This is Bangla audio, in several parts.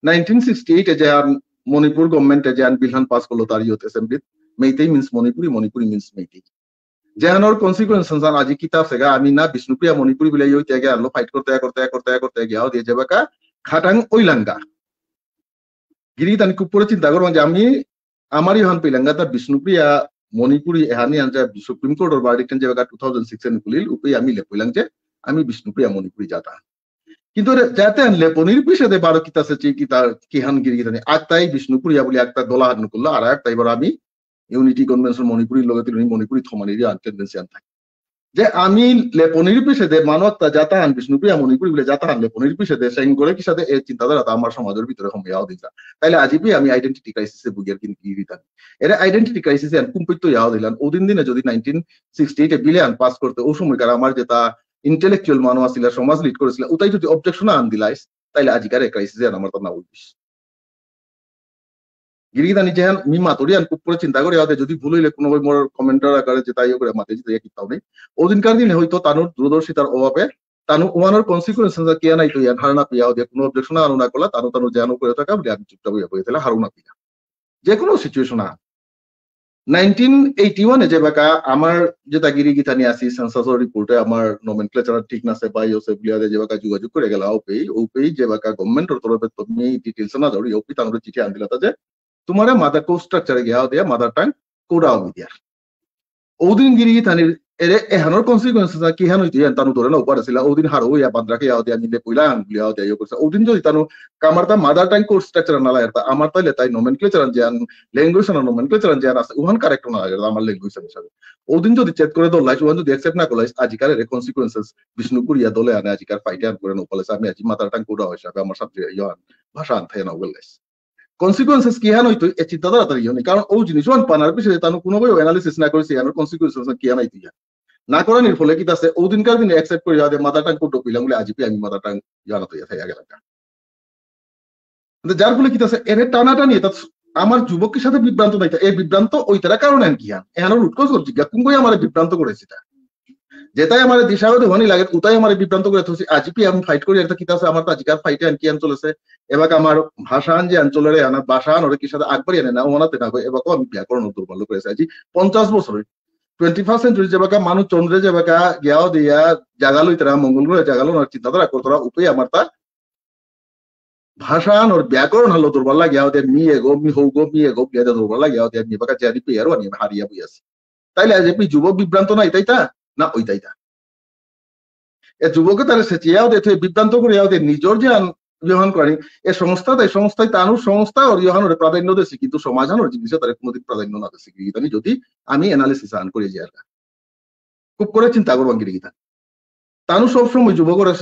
1968 যে মণিপুর গভর্নমেন্টে যে বিলহান পাস করলো তার youth assembly Meitei means Manipuri, Manipuri means Meitei. যেহানোর কনসিকুয়েন্স আজি কিতাব সেগা আমি না বিষ্ণুপ্রিয়া মণিপুরি বিলাই ওই ত্যাগে আনলো ফাইট করতে গিয়াও দিয়ে যাবাকা খাটাং ওইলাঙ্গা গিরি তানি খুব করে চিন্তা করবো যে আমি আমার ইহান পেলাঙ্গা তার বিষ্ণুপ্রিয়া মণিপুরি এহানি আনজা সুপ্রিম কোর্টের ভার্ডিক্ট যাবাকা 2006 এ কুলিল উপই আমি লেপইলাং যে আমি বিষ্ণুপ্রিয়া মণিপুরি জাতা কিন্তু যাতে আনলে পনির পিছাতে বারো কিতাছে কিহান গিরি তানি একটাই বিষ্ণুপুরিয়া বলে একটা দলা হাত করলো আর একটা এবার আমি ইউনিটি কনভেনশন মণিপুরির লগে মণিপুরি থমানির টেন্ডেন্সি আন থাকে যে আমি লেপনির পিছাতে মানবতা যাতা আন বিষ্ণুপ্রিয়া মণিপুরি বলে যাতা আন লেপনির পিছাতে সেন করে কি সাথে এই চিন্তাধারা আমার সমাজের ভিতরে হমিয়াও দিতা তাইলে আজিবি আমি আইডেন্টিটি ক্রাইসিসে বুগিয়ার কিন্তু কি দিতাম এর আইডেন্টিটি ক্রাইসিসে আন কুম্পিত ইয়াও দিলাম ওদিন দিনে যদি 1968 এ বিলে আন পাস করতে ও সময়কার আমার যেটা ইন্টেলেকচুয়াল মানুষ আছিল সমাজ লিড করেছিল ওটাই যদি অবজেকশন আন দিলাইস তাইলে আজিকার এই ক্রাইসিসে আমার তো না উদ্দেশ গিরিদানি যেহান মি মাতরিয়ান খুব করে চিন্তা করে যদি ভুল হইলে কোনো মোর কমেন্টার আকারে যে তাই করে মাতে যে কিতাও নেই ওদিনকার দিনে হয়তো তানুর দূরদর্শিতার অভাবে তানু ওয়ানোর কনসিকুয়েন্স কে নাই তো ইয়ান হারনা পিয়াও দিয়ে কোনো অবজেকশন আনো না করলা তানু যেন করে থাকা বলে আমি চুপচাপ হইয়া বইতে হারুনা পিয়া যে কোনো সিচুয়েশন 1981 এ যে বাকা আমার যেটা গিরি গীতানি আসি সেন্সাসর রিপোর্টে আমার নোমেনক্লেচার ঠিক না সে বাই ওসে বুলিয়াদে যে বাকা যোগাযোগ করে গেল ওপেই যে বাকা গভর্নমেন্টের তরফে তুমি ডিটেইলস না জড়ি ওপি তানুর চিঠি আন দিলাতা যে तुम्हारे मदर को स्ट्रक्चर गया दिया मदर टंग कोडा हो दिया ओदिन गिरी थानी एरे एहानर कन्सिक्वेंसेस कि हान होइति तानु धरे ना ऊपर आसिला ओदिन हारो या बांद्रा के आउ दिया निले पहिला आंगुलिया आउ दिया यो करसा ओदिन जदि तानु कामारता मदर टंग कोड स्ट्रक्चर ना लागता आमार ताइले ताइ नोमेनक्लेचार जान लैंग्वेज ना नोमेनक्लेचार जान আছে উহান কারেক্ট না লাগা আমার ল্যাঙ্গুয়েজ হিসাবে ওদিন যদি চেক করে দল লাইস ওয়ান যদি অ্যাকসেপ্ট না করলাইস আজিকার এর কনসিকুয়েন্সেস বিষ্ণুপুরিয়া দলে আনে আজিকার ফাইটে আর করে না বলেছে আমি আজি মাদার টাং কোডা হিসাবে আমার সাবজেক্ট ইয়ান ভাষা আনতে না বললাইস কনসিকুয়েন্সেস কি হান হইতো এই চিন্তাধারা তার ইয়ে কারণ ও জিনিস ওয়ান পানার পিছনে তানো কোনো ভাবে অ্যানালিসিস না করেছে আর কনসিকুয়েন্সেস কি হান হইতো না করানির ফলে কি তাছে ও দিনকার দিনে অ্যাকসেপ্ট করে যাবে মাদার টাং কোড কইলাম বলে আজিপি আমি মাদার টাং জানাতো ইয়া থাকা গেল যার ফলে কি তাছে এর টানাটানি এটা আমার যুবকের সাথে বিভ্রান্ত নাই এই বিভ্রান্ত ওই তারা কারণ আন কি হান এহানোর উৎকোচ করছি কোন কই আমার বিভ্রান্ত করেছে এটা যেটাই আমার দিশাও দেওয়ানি লাগে ওটাই আমার বিভ্রান্ত করে থছি আজিপি আমি ফাইট করি একটা কিতাছে আমার তো আজিকার ফাইটে আন কি আন চলেছে এবাক আমার ভাষা আন যে অঞ্চলের আনা ভাষা আন ওরে কি সাথে আকবারি আনে না ওনাতে না এবাকও আমি ব্যাকরণ দুর্বল করেছে আজি 50 বছর 21st সেঞ্চুরি যেবাকা মানুষ চন্দ্রে যেবাকা গিয়াও দিয়া জাগালো ইতরা মঙ্গল গ্রহে জাগালো না চিন্তাধারা করতরা উপই আমার তা ভাষা আন ওর ব্যাকরণ হলো দুর্বল লাগিয়াও দে মি এগো মি হোগো মি এগো গিয়া দুর্বল লাগিয়াও দে মি বাকা জানি পেয়ারও আমি হারিয়া বইয়াছি তাইলে আজিপি যুবক বিভ্রান্ত না এটাই তা না ওইটাই তা এ যুবকে তারা সেচিয়াও দেখে বিভ্রান্ত করে নিজের যে ইহন করি এ সংস্থায় তানুর সংস্থা ওর ইহনের প্রাধান্য দেশে কিন্তু সমাজানোর জিনিসে তার কোনোদিন প্রাধান্য না দেশে গিরিগিতানি যদি আমি অ্যানালিসিস আন করে যাই খুব করে চিন্তা করবো গিরিগিতা তানু সবসময় যুবকরা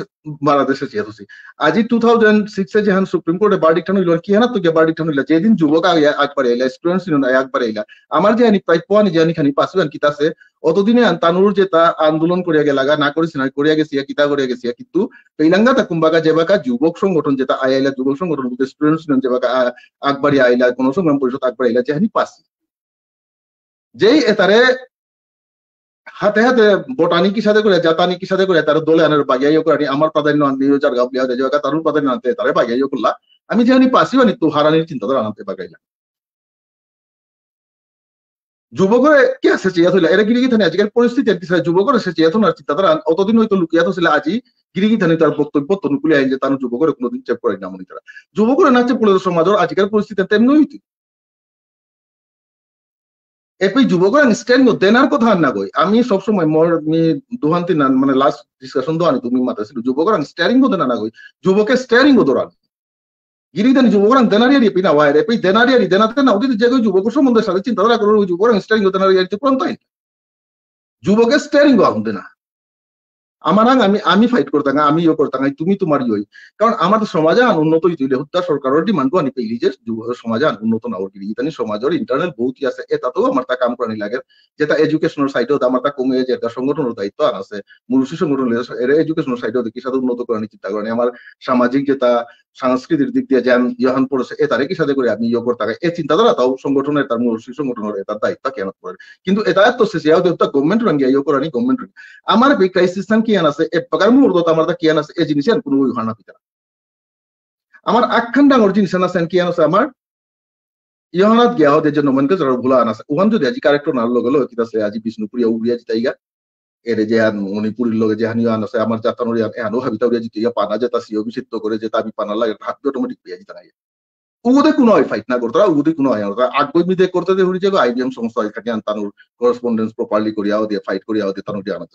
বাংলাদেশে চেয়েছি আজি 2006 এ যেহান সুপ্রিম কোর্টে ভার্ডিক্ট হইল কি হানা তো ভার্ডিক্ট হইল যেদিন যুবক একবার এলা স্টুডেন্টস একবার এলা আমার যে আনি প্রায় পানি যে আনি খানি পাসবেন কিতাছে অতদিনে তানুর যে তা আন্দোলন করিয়া গেলাগা না করিস না করিয়া গেছি কিতা করিয়া গেছি কিন্তু পেইলাঙ্গা তা কুম্বাগা যেবাকা যুবক সংগঠন যেটা আইলা যুবক সংগঠন স্টুডেন্টস যেবাকা আকবারি আইলা কোন সংগ্রাম পরিষদ আকবারি আইলা যে হানি পাসি যেই এতারে হাতে হাতে বটানি কি সাথে করে জাতানি কি সাথে করে তার দলে আনার বাগিয়াইও করে আমার প্রাধান্য আনতে যার গাবলিয়া দেয় জায়গা তারুর প্রাধান্য আনতে তারে বাগিয়াইও করলা আমি জানি পাসি বানি তো হারানির চিন্তাধারা আনতে বাগাইলাম যুবকরে কি আছে চেয়া হইলা এরা গিরিগিথানি আজকের পরিস্থিতি আর কি যুবকরে সে চেয়া না চিন্তাধারা অতদিন হয়তো লুকিয়া তো ছিল আজি গিরিগিথানি তার বক্তব্য তনুকুলে আইন যে তার যুবকরে কোনোদিন চেপ করে না মনি তারা যুবকরে না চেপ করে সমাজের আজকের পরিস্থিতি তেমনি হইতি এপই যুবকরা স্ট্যান্ড দেনার কথা না কই আমি সবসময় মোর দুহান্তি না মানে লাস্ট ডিসকাশন দোয়ানি তুমি মাতাছিল যুবকরা স্টিয়ারিং গো দেনা না কই যুবকে স্টিয়ারিং গো দরান গিরিদানি যুবকরা দেনারিয়ারি পিনা ওয়াই এপই দেনারিয়ারি দেনাতে না ওদি যে যুবক সম্বন্ধে সাথে চিন্তাধারা করো যুবকরা স্টিয়ারিং গো দেনারিয়ারি তো কোন তাই যুবকে স্টিয়ারিং গো দেনা আমার আমি ফাইট করতাম আমি ইয়ে করতাম তুমি তোমার ইয়ে কারণ আমাদের সমাজে উন্নত হইলে হত্যা সরকারের ডিমান্ডও আনি পেলি যে সমাজে উন্নত না ওর ইতানি সমাজের ইন্টারনাল বহুত আছে এটাতেও আমার তা কাম করানি লাগে যেটা এডুকেশনের সাইডেও আমার তা কমে যে একটা সংগঠনের দায়িত্ব আর আছে মুরুষি সংগঠন এর এডুকেশনের সাইডেও দেখি সাথে উন্নত করানি চিন্তা করেনি আমার সামাজিক যেটা সংস্কৃতির দিক দিয়ে জ্ঞান ইহান পড়েছে এ তারে কি সাথে করে আমি ইয়ে করতাম এই চিন্তাধারা তাও সংগঠনের তার মুরুষি সংগঠনের এটার দায়িত্ব কেন করে কিন্তু এটা তো শেষে গভর্নমেন্ট রাঙ্গিয়া ইয়ে করানি গভর্নমেন্ট আমার ক্রাইসিস কি আছে এ প্রকার মুহূর্ত আমার কি আছে এই জিনিস কোনো হানা পিতা আমার আখ্যান ডাঙর জিনিস আছে কি আছে আমার ইহনাত গিয়া হতে যে নমেনকে যারা ভুলা আনাছে ওখান যদি আজি কারেক্ট না লগে লগে কি আছে আজি বিষ্ণুপুরিয়া উড়িয়া জিতাইগা এরে যে মণিপুরের লগে যে হানিও আনাছে আমার জাতানোর এহানো হাবিতা উড়িয়া জিতাইগা পানা যেটা সিও বিচিত্র করে যে তাবি পানা লাগে হাত অটোমেটিক পেয়ে জিতা নাই উগুদে কোনো হয় ফাইট না করতে উগুদে কোনো হয় আগ্রহ মিদে করতে যে হুড়ি যাবে আইবিএম সংস্থা এখানে আনতানোর করসপন্ডেন্স প্রপারলি করিয়াও দিয়ে ফাইট করিয়াও দিয়ে তানোর দিয়ে আনা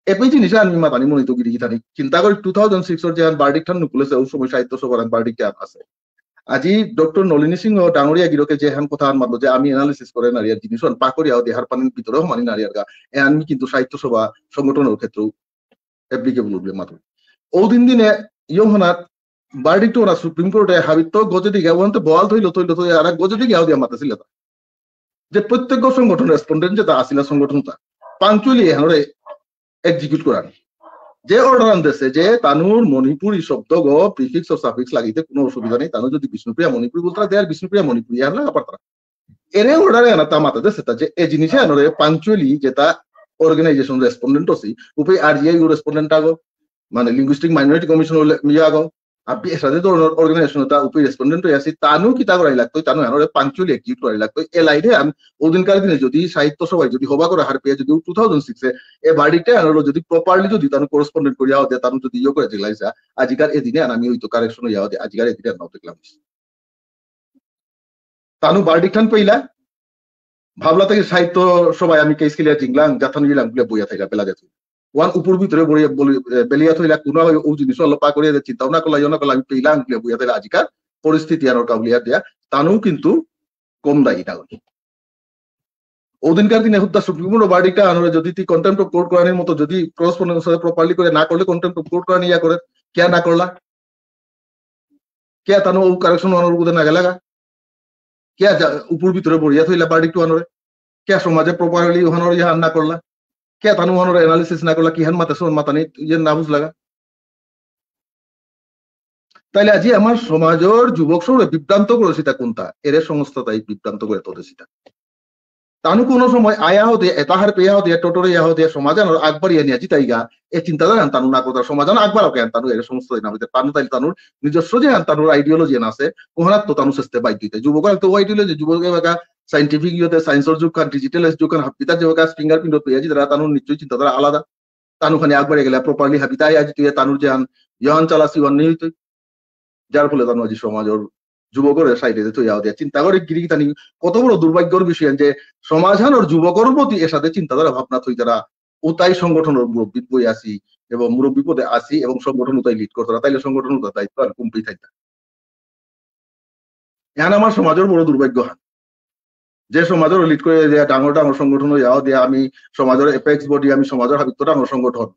এপই জিনিস আমি মাতানি মনিত গিরি গিতানি চিন্তা করি 2006 এর যে বার্ডিক ঠান নুকুলেছে ওই সময় সাহিত্য সভার বার্ডিক আছে আজি ডক্টর নলিনী সিংহ ডাঙরিয়া গিরকে যে হান কথা মানলো যে আমি এনালিসিস করে নারিয়ার জিনিস পাকরিয়াও দেহার পানির ভিতরেও মানি নারিয়ার গা আমি কিন্তু সাহিত্য সভা সংগঠনের ক্ষেত্রেও অ্যাপ্লিকেবল উঠবে মাত্র ও দিনে ইয়মহনাত বার্ডিক ওরা সুপ্রিম কোর্টে হাবিত গজেটি গাওয়ান্তে বল থইল আর গজেটি গাও দিয়া মাতাছিল যে প্রত্যেক সংগঠন রেসপন্ডেন্ট যেটা আসিলা সংগঠনটা পাঞ্চুয়ালি এহানরে এক্সিকিউট করান যে অর্ডার আনতেছে যে তানুর মণিপুরি শব্দ গ প্রিফিক্স ও সাফিক্স লাগিতে কোনো অসুবিধা নেই তানু যদি বিষ্ণুপ্রিয়া মণিপুরি বলতে দেয়ার বিষ্ণুপ্রিয়া মণিপুরি আর লাগা পারতারা এরে অর্ডারে আনা তা মাতাতে সেটা যে এই জিনিসে আনরে পাঞ্চুয়ালি যেটা অর্গানাইজেশন রেসপন্ডেন্ট ওসি উপে আরজিআই রেসপন্ডেন্ট আগো মানে লিঙ্গুইস্টিক মাইনরিটি কমিশন মিয়া আগো আপনি সাথে তো অর্গানাইজেশন তা উপে রেসপন্ডেন্ট হয়ে আসি তানু কি তা করাই লাগতো তানু আনরে পাঞ্চুয়ালি এক্সিকিউট করাই লাগতো এ লাইনে আন ওদিনকার দিনে যদি সাহিত্য সভায় যদি হবা করে হার পেয়ে যদি 2006 এ বাড়িতে আনলো যদি প্রপারলি যদি তানু করসপন্ডেন্ট করিয়া হতে তানু যদি ইয়ে করে দিলাইছা আজিকার এদিনে আমি হইতো কারেকশন হইয়া হতে আজিকার এদিনে নাও দেখলাম তানু বার্ডিক ঠান পেইলা ভাবলা থেকে সাহিত্য সবাই আমি কেস ক্লিয়ার জিংলাম যাথান গিলাম গুলা বইয়া থাইলা বেলা যেত ওয়ান উপর ভিতরে বড়িয়া বেলিয়া থইলা কোন ও জিনিস অল্প পা করিয়া চিন্তা না করলা ইয়না করলা আমি পেইলাম গুলা বইয়া থাইলা আজিকার পরিস্থিতি আর কাবলিয়া দিয়া তানু কিন্তু কম দায়ী না ওদিনকার দিনে হুদ্দা সুপ্রিম কোর্ট বার্ডিকটা আনরে যদি তুই কন্টেম্প্ট অফ কোর্ট করানোর মতো যদি করসপন্ডেন্স সাথে প্রপারলি করে না করলে কন্টেম্প্ট অফ কোর্ট করানি ইয়া করে কে না করলা কে তানু ও কারেকশন আনোর বুঝে না গেলাগা কে উপর ভিতরে বড়িয়া থইলা বার্ডিকটু আনরে কে সমাজে প্রপারলি ওহানোর ইয়া না করলা কে তানু ওহানোর অ্যানালিসিস না করলা কি হান মাতে সোন মাতানি ইয়ে না বুঝলাগা তাইলে আজি আমার সমাজের যুবক সৌরে বিভ্রান্ত করেছি তা কোনটা এর সংস্থা তাই বিভ্রান্ত করে তোলেছি তানু কোনো সময় আয়া হতে তাহার পেয়া হতে টোটরে ইয়া হতে সমাজান আকবর ইয়া নিয়ে জিতাইগা এই চিন্তাধারা তানু না কথা সমাজান আকবর ওকে তানু এর সমস্ত নামে তানু তাইলে তানুর নিজস্ব যে তানুর আইডিওলজি না আছে ওহানাত তো তানু সস্তে বাইক দিতে যুবক তো আইডিওলজি যুবক এবাকা সাইন্টিফিক ইয়েতে সায়েন্সের যুগ খান ডিজিটাল যুগ খান হাপিতার যে ফিঙ্গারপ্রিন্ট পেয়ে যারা তানুর নিশ্চয়ই চিন্তাধারা আলাদা তানু খানে আকবরে গেলে প্রপারলি হাপিতাই আজ তুই তানুর যে ইহান চালাসি অন্য হইতো যার ফলে তানু আজি সমাজের যুবকের সাইডে তো ইয়া দিয়া চিন্তা করে গিরি তানি কত বড় দুর্ভাগ্যের বিষয় যে সমাধান ওর যুবকের প্রতি এর সাথে চিন্তাধারা ভাবনা থই যারা ওতাই সংগঠনের মুরব্বী বই আসি এবং মুরব্বী পদে আসি এবং সংগঠন ওতাই লিড করতে তাইলে সংগঠন দায়িত্ব আর কমপি থাকতা এখন আমার সমাজের বড় দুর্ভাগ্য হান যে সমাজের লিড করে দেয়া ডাঙর ডাঙর সংগঠন ইয়াও দিয়া আমি সমাজের এপেক্স বডি আমি সমাজের হাবিত্ব ডাঙর সংগঠন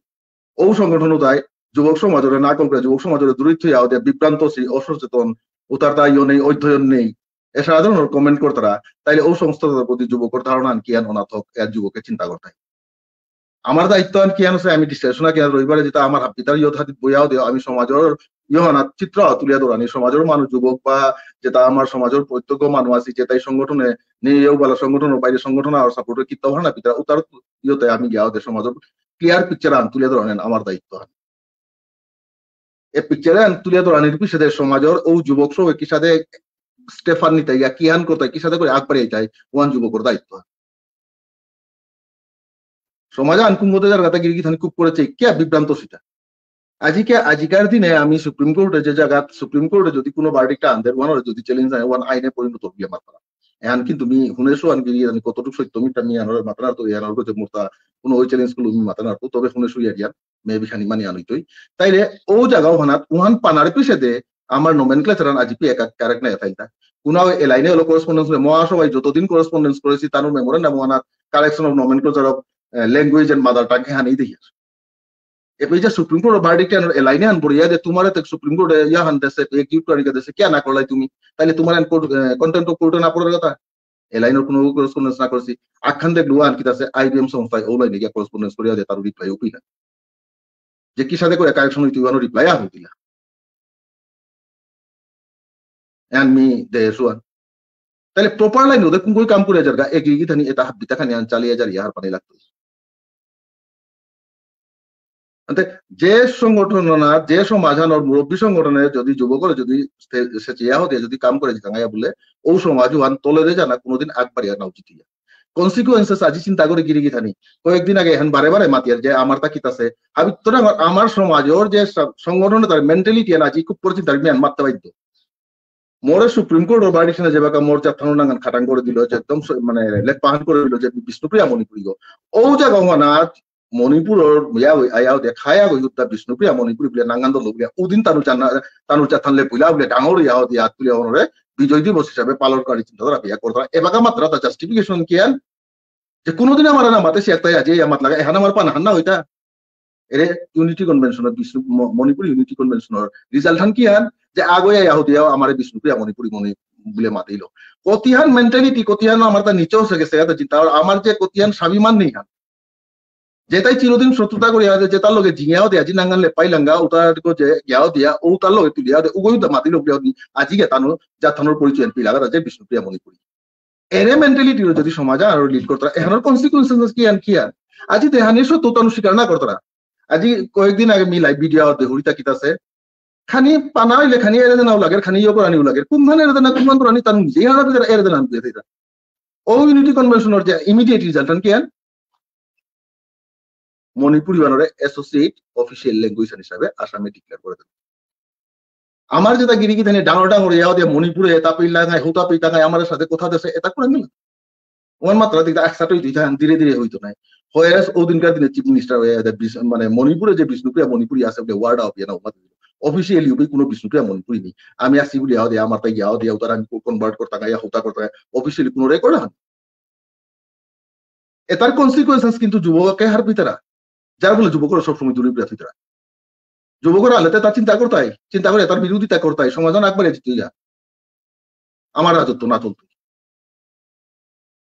ও সংগঠন তাই যুবক সমাজের না করে যুবক সমাজের দূরিত ইয়াও দিয়া বিভ্রান্ত অসচেতন ওতার দায়ও নেই অধ্যয়ন নেই এ সাধারণ কমেন্ট করতারা তাইলে ও সংস্থার প্রতি যুবকের ধারণা কি অনাথক এর যুবকের চিন্তা করতে আমার দায়িত্ব আন কি আছে আমি ডিসকাশন কি রবিবারে যেটা আমার হাপিতার ইয়থাদিত বইয়াও দেও আমি সমাজের ইহনা চিত্র তুলিয়া ধরানি সমাজের মানুষ যুবক বা যেটা আমার সমাজের প্রত্যেক মানুষ আছে যেটাই সংগঠনে নিয়েও বলা সংগঠনের বাইরে সংগঠন আর সাপোর্টের কিত্তা ভাড়া পিতা উতার ইয়তে আমি গিয়াও দে সমাজের ক্লিয়ার পিকচার আন তুলিয়া ধরানেন আমার দায়িত্ব এ পিকচারে তুলিয়া ধরানির পিছনে সমাজের ও যুবক সব একই সাথে স্টেফান নিতে গিয়া কিয়ান করতে কি সাথে করে আগ বাড়িয়ে যায় ওয়ান যুবকের দায়িত্ব সমাজে আনকুঙ্গতে যার গাতা গিরি থানি খুব করেছে কে বিভ্রান্ত সেটা আজিকার দিনে আমি সুপ্রিম কোর্টে যে জায়গা সুপ্রিম কোর্টে যদি কোনো বার্ডিকটা আনদের ওয়ান যদি চ্যালেঞ্জ হয় ওয়ান আইনে পরিণত হবি আমার করা এখন কিন্তু মি হুনেশো আন গিরি জানি কতটুকু সত্য মিটা মি আনার মাতানার তো ইয়ানোর যে মোরতা কোনো ওই চ্যালেঞ্জ গুলো মি মাতানার তো তবে হুনেশো ইয়ারিয়ান মেবি খানি মানি আনইতই তাইলে ও জায়গাও হানাত ওহান পানার পিছে দে আমার নোমেনক্লেচার আজি পি এক ক্যারেক্ট না এফাইলটা কোনো এ লাইনে হলো করেসপন্ডেন্স মহাসভায় যতদিন করেসপন্ডেন্স করেছি তার মেমোরেন্ডাম ওয়ানাত correction of nomenclature of language and mother tongue হানি দেখি এপি যে সুপ্রিম কোর্ট বার্ডিকটা এ লাইনে আন বড়িয়া যে তোমার সুপ্রিম কোর্ট ইয়া হান দেশে এক্সিকিউট করি দেশে কে না করলাই তুমি তাইলে তোমার কন্টেন্ট অফ কোর্টে না পড়ার কথা এ লাইনের কোনো করেসপন্ডেন্স না করছি আখান দেখ লুয়ান কি আছে আইবিএম সংস্থায় ও লাইনে গিয়া করেসপন্ডেন্স করিয়া দে তার রিপ্লাই উপি না যে কি সাথে করে কারেকশন হইতে ওয়ানো রিপ্লাই আর হইতিলা এন্ড মি দে সুয়ান তাহলে প্রপার লাইন ওদের কোন কাম করে যারগা এগিয়ে গিয়ে থানি এটা হাবিতা খানি আন চালিয়ে যারিয়া হার পানি লাগতো అంటే যে সংগঠন না যে সমাধানের মুরব্বী সংগঠনে যদি যুবকরা যদি সে চিয়া হতে যদি কাম করে দিতাঙ্গাইয়া বলে ও সমাজ ওয়ান তলে জানা কোনোদিন আগবাড়িয়া না উচিত কনসিকুয়েন্সেস আজি চিন্তা করে গিরি গিথানি কয়েকদিন আগে এখন বারে বারে মাতিয়ার যে আমার তা কিতাছে আমি তোরা আমার সমাজের যে সংগঠন তার মেন্টালিটি আজি খুব পরিচিত আমি মারতে বাধ্য মোরে সুপ্রিম কোর্ট ও বাড়িশনে যে বাকা মোর চাথানো নাঙ্গান খাটাং করে দিল যে একদম মানে লেখ পাহান করে দিল যে বিষ্ণুপ্রিয়া মণিপুরি গো ও জায়গা না মণিপুরর আয়াও দে খায়া গই উত্তা বিষ্ণুপ্রিয়া মণিপুরি বলে নাঙ্গান দল বলে ওদিন তানু চাথানলে পইলা বলে ডাঙর ইয়াও দিয়া তুলিয়া হনরে বিজয় দিবস হিসাবে পালন করার চিন্তাধারা বিয়া করতাম এবাকা মাত্রা তার জাস্টিফিকেশন কি আন যে কোনোদিন আমার না মাতে সে একটাই আজ আমার লাগা এখানে আমার পান হান্না হইতা এরে ইউনিটি কনভেনশনের বিষ্ণু মণিপুর ইউনিটি কনভেনশনের রিজাল্ট হান কি হান যে আগে আহুদিয়াও আমার বিষ্ণুপ্রিয়া মণিপুরি মণি বলে মাতিল কতিহান মেন্টালিটি কতিহান আমার তা নিচেও সে গেছে চিন্তা আমার যে কতিহান স্বাভিমান নেই হান যেটাই চিরদিন শত্রুতা করিয়া যে তার লগে জিঙিয়াও দিয়া জি নাঙ্গান লেপাই লাঙ্গা উতার যে গিয়াও দিয়া ও তার লগে তুলিয়া উগই মাতিল আজি গেতানো জাথানোর পরিচয় পিলাগা যে বিষ্ণুপ্রিয়া মণিপুরি এরে মেন্টালিটি যদি সমাজ আর লিড করতারা এখানের কনসিকুয়েন্সেস কি আন আজি দেহানি সত্যতা স্বীকার না করতারা আজি কয়েকদিন আগে মিলাই ভিডিও দেহুরিতা কিতাছে খানি পানা হইলে খানি এরে দেনাও লাগে খানি ইয়ে করানিও লাগে কোনখানে এরে দেনা কোনখান করানি তার নিজেই হারা এরে দেনা আনতে দিতা ও ইউনিটি কনভেনশনের যে ইমিডিয়েট রিজাল্ট কি আন মণিপুরি বানরে অ্যাসোসিয়েট অফিসিয়াল ল্যাঙ্গুয়েজ হিসাবে আসামে ডিক্লেয়ার করে দেন আমার যেটা গিরিগি থানে ডাঙর ডাঙর ইয়াও দিয়ে মণিপুরে এটা পিল্লা গায় হুতা পিতা গায় আমার সাথে কথা দেশে এটা করে গেল ওর মাত্রা দিকে একসাথে হইতো ধীরে ধীরে হইতো নাই হয়ে ওদিনকার দিনে চিফ মিনিস্টার হয়ে মানে মণিপুরে যে বিষ্ণুপ্রিয়া মণিপুরি আছে বলে ওয়ার্ড অফ না অফিসিয়ালি কোনো বিষ্ণুপ্রিয়া মণিপুরি নেই আমি আসি বলে ইয়াও দিয়ে আমার তাই ইয়াও দিয়ে তারা আমি কনভার্ট করতে গাইয়া হুতা করতে অফিসিয়ালি কোনো রেকর্ড হন এটার কনসিকুয়েন্সেস কিন্তু যুবককে হার পিতারা যার বলে যুবকরা সবসময় দূরে প্রার্থীরা যুবকরা আলোতে তার চিন্তা করতাই চিন্তা করে তার বিরোধিতা করতাই সমাধান একবারে জিতে যা আমার রাজত্ব না চলতো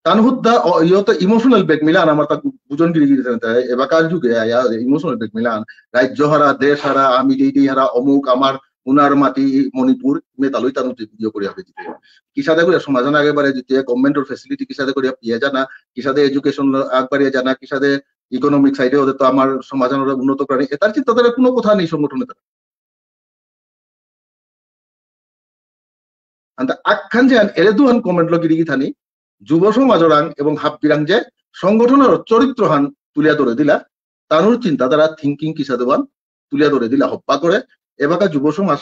তানহুদ্দা ইয়তে ইমোশনাল ব্যাকমিলান আমার তা বুজন গিরি গিরি এবাকার যুগে ইমোশনাল ব্যাকমিলান রাজ্য হারা দেশ হারা আমি যেই হারা অমুক আমার উনার মাটি মণিপুর মেতালই তানু ইয়ে করে হবে জিতে কিসাদে করে সমাধান আগেবারে জিতে গভর্নমেন্টের ফেসিলিটি কিসাদে করে ইয়ে জানা কিসাদে এডুকেশন আগবাড়িয়ে জানা কিসাদে ইকোনমিক সাইডে ওদের তো আমার সমাধানের উন্নত প্রাণী এটার চিন্তাধারা কোনো কথা নেই সংগঠনে তারা আখ্যান যে এরে দুহান কমেন্ট লগিরি থানি যুব সমাজরাং এবং হাব্বিরাং যে সংগঠনের চরিত্রহান তুলিয়া ধরে দিলা তানুর চিন্তাধারা থিঙ্কিং কিসা দেওয়ান তুলিয়া ধরে দিলা হপ্পা করে এবাকা যুব সমাজ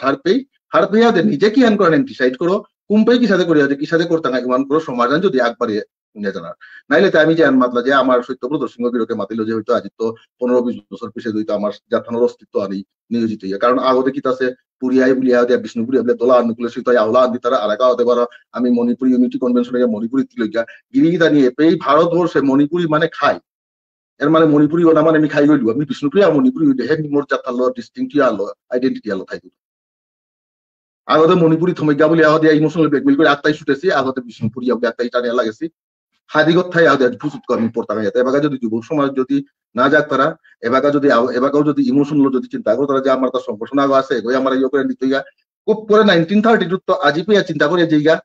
হার পেয়াদের নিজে কি হান করেন ডিসাইড করো কুম্পাই কিসাদে করিয়া যে কিসাদে করতে না ইমান করো সমাধান যদি আগবাড়িয়ে নিয়ে জানার নাইলে আমি যে মাতলা যে আমার সত্যব্রত সিংহ বিরকে মাতিল যে হয়তো আজি তো 15-20 বছর পিছিয়ে হইতো আমার জাথানোর অস্তিত্ব আনি নিয়োজিত হইয়া কারণ আগতে কি আছে পুরিয়াই বুলিয়া দিয়া বিষ্ণুপুরি বলে তোলা অনুকূলে সহিত আওলা আদি তারা আলাকা হতে পারো আমি মণিপুরি ইউনিটি কনভেনশনে মণিপুরি লইয়া গিরিগিতা নিয়ে এই ভারতবর্ষে মণিপুরি মানে খাই এর মানে মণিপুরি ওনা মানে আমি খাই গইলু আমি বিষ্ণুপ্রিয়া মণিপুরি হে মোর জাতালো ডিস্টিংটি আলো আইডেন্টিটি আলো থাই আগতে মণিপুরি থমেগা বলে দিয়া ইমোশনাল ব্ল্যাকমেল করে আত্মাই ছুটেছি আগতে বিষ্ণুপুরি আত্মাই টানিয়া লাগেছি হাদিগত থাই আগে ফুসুত কর্মী পড়তা গাইতে এবাকা যদি যুব সমাজ যদি না যাক তারা এবাকাও যদি ইমোশনাল যদি চিন্তা করো তারা যে আমার তার সংগঠন আগো আছে ওই আমার ইয়ে করে নিতে গা খুব করে 1932 তো আজি পেয়া চিন্তা করে যাইগা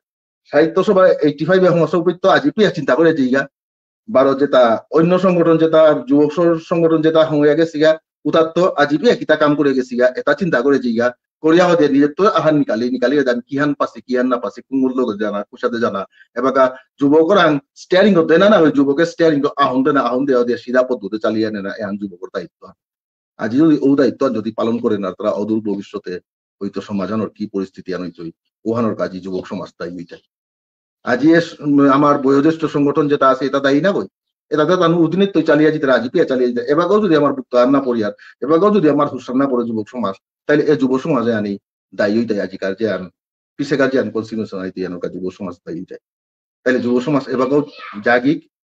সাহিত্য সভা 85 এখন অসৌপিত্য আজি পেয়া চিন্তা করে যাইগা বারো যেটা অন্য সংগঠন যেটা যুব সংগঠন যেটা হয়ে গেছে গা উতাত্ত আজি পেয়া কিতা কাম করে গেছি গা এটা চিন্তা করে যাইগা করিয়া হতে নিজের তো আহান নিকালি জান কিহান পাশে কিহান না পাশে কোন মূল্য জানা কুসাদে জানা এবাকা যুবকরা স্টিয়ারিং করতে না ওই যুবকের স্টিয়ারিং আহন দেওয়া সিধা পদ্ধতি চালিয়ে আনে না এহান যুবকের দায়িত্ব আজি যদি ও দায়িত্ব যদি পালন করে না তারা অদূর ভবিষ্যতে হয়তো সমাজানোর কি পরিস্থিতি আনইতই ওহানোর কাজী যুবক সমাজ তাই হইতে আজি আমার বয়োজ্যেষ্ঠ সংগঠন যেটা আছে এটা দায়ী না বই এটা তানু অধীনে তো চালিয়ে যেতে আজি পেয়ে চালিয়ে যেতে এবাকেও যদি আমার ভুক্ত আর না পড়িয়ার এবাকেও যদি আমার হুসান না পড়ে যুবক সমাজ তাহলে এই যুব সমাজে আনি দায়ী হইতে আজিকার যে আন পিছে কাজে আন কনসিকুয়েন্স আইতে আনোর কাজ যুব সমাজ দায়ী হইতে তাহলে যুব সমাজ এবাকেও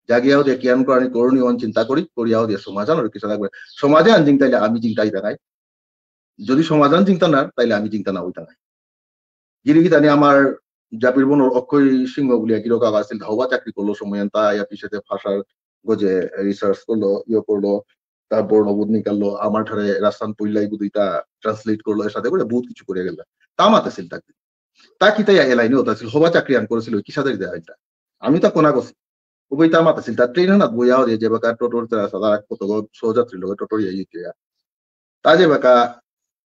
জাগিয়াও দিয়ে কিয়ান করানি করণীয় চিন্তা করিয়াও দিয়ে সমাজান আর কিছু লাগবে সমাজে আন জিং তাইলে আমি জিংটাই দেখাই যদি সমাধান চিন্তা না তাইলে আমি চিন্তা না হইতা নাই গিরিগি জানি আমার জাপির বোন অক্ষয় সিংহ বলিয়া কিরক আছিল ধাওয়া চাকরি করলো সময় তা পিছাতে ভাষার গজে রিসার্চ করলো ইয়ে করলো তার বর্ণবোধ নিকাললো আমার ঠারে রাস্তান পইলাই বুদিটা ট্রান্সলেট করলো এর সাথে করে বহুত কিছু করে গেল তা মাতাছিল তাকে তা কি তাই এলাইনি ওটা ছিল হবা চাকরি আন করেছিল কি সাদের দেয়া এটা আমি তা কোনা গছি ওই তা মাতাছিল তার ট্রেন না বইয়াও যে বাকা টোটোর তারা কত সহযাত্রী লোক টোটোর ইয়ে তাজে বাকা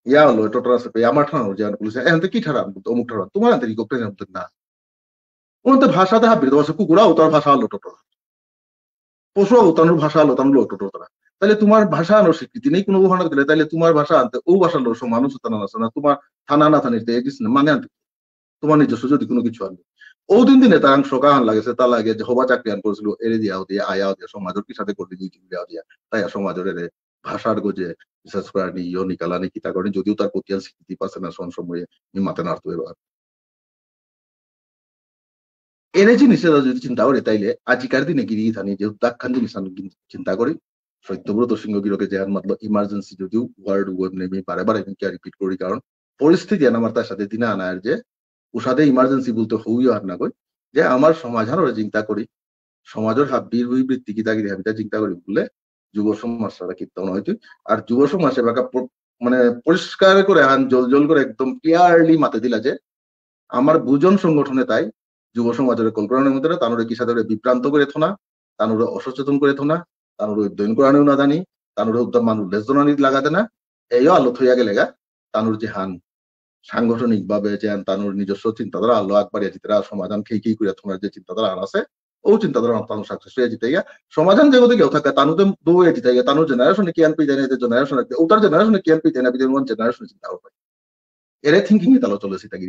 ইয়া হলো টোটাল আছে আমার ঠানো যে পুলিশ এখন কি ঠারাম অমুক ঠারাম তোমার আন্তরিক প্রেজেন্ট না ওনাতে ভাষাতে হাবির দেওয়া কুকুরা ও তার ভাষা হলো টোটাল পশু উতানোর ভাষা হলো তানো টোটো তারা তাহলে তোমার ভাষা আনো স্বীকৃতি নেই কোনো ওখানে দিলে তাহলে তোমার ভাষা আনতে ও ভাষার লোক মানুষ তানা আছে না তোমার থানা না থানিতে মানে আনতে তোমার নিজস্ব যদি কোনো কিছু আনবে ও দিনে তার সকাল লাগেছে তা লাগে যে হবা চাকরি আন করেছিল এরে দিয়াও দিয়ে আয়াও দিয়ে সমাজের কি সাথে করলে দুই তিন দিয়া তাই সমাজের এরে ভাষার গোজে বিশেষ করে ইয় নিকালানি কিতা করেন যদিও তার প্রতি স্বীকৃতি পাচ্ছে না সন সময়ে মাতে নাড়তে এবার এনে জিনিস যদি চিন্তা করি তাইলে আজিকার দিনে গিরি থানি যে উদ্দাখান জিনিস চিন্তা করি সত্যব্রত সিংহগিরকে যে মাত্র ইমার্জেন্সি যদিও ওয়ার্ড ওয়েব নেমে বারে বারে কিন্তু রিপিট করি কারণ পরিস্থিতি আমার তার সাথে দিনে আনার যে উসাদে ইমার্জেন্সি বলতে হইও আর না কই যে আমার সমাধান ওরা চিন্তা করি সমাজের হাব্বির বৃত্তি কিতা কিতা হাবিটা চিন্তা করি বলে যুব সমাজ সারা কীর্তন হয়তো আর যুব সমাজ এবার মানে পরিষ্কার করে হান জল জল করে একদম ক্লিয়ারলি মাতে দিলা যে আমার বুজন সংগঠনে তাই যুব সমাজের কল্পনার মধ্যে তানোরে কি সাথে বিভ্রান্ত করে থোনা তানোরে অসচেতন করে থোনা তানোরে উদ্যয়ন করানো না জানি তানোরে উদ্যম মানুষ লেজনানি লাগাতে না এইও আলো থইয়া গেলে গা তানোর যে হান সাংগঠনিক ভাবে যে তানোর নিজস্ব চিন্তাধারা আলো আকবাড়িয়া জিতে সমাধান খেয়ে করে থোনার যে চিন্তাধারা আন আছে ও চিন্তাধারা তানোর সাকসেস হয়ে জিতে গিয়া সমাধান জগতে কেউ থাকে তানুতে দৌড়ে জিতে গিয়া তানোর জেনারেশনে কি আনপি জানে জেনারেশন ওটার জেনারেশনে কি আনপি জানে জেনারেশনে চিন্তা করবে এর থিঙ্কিং তালো চলেছে তাকে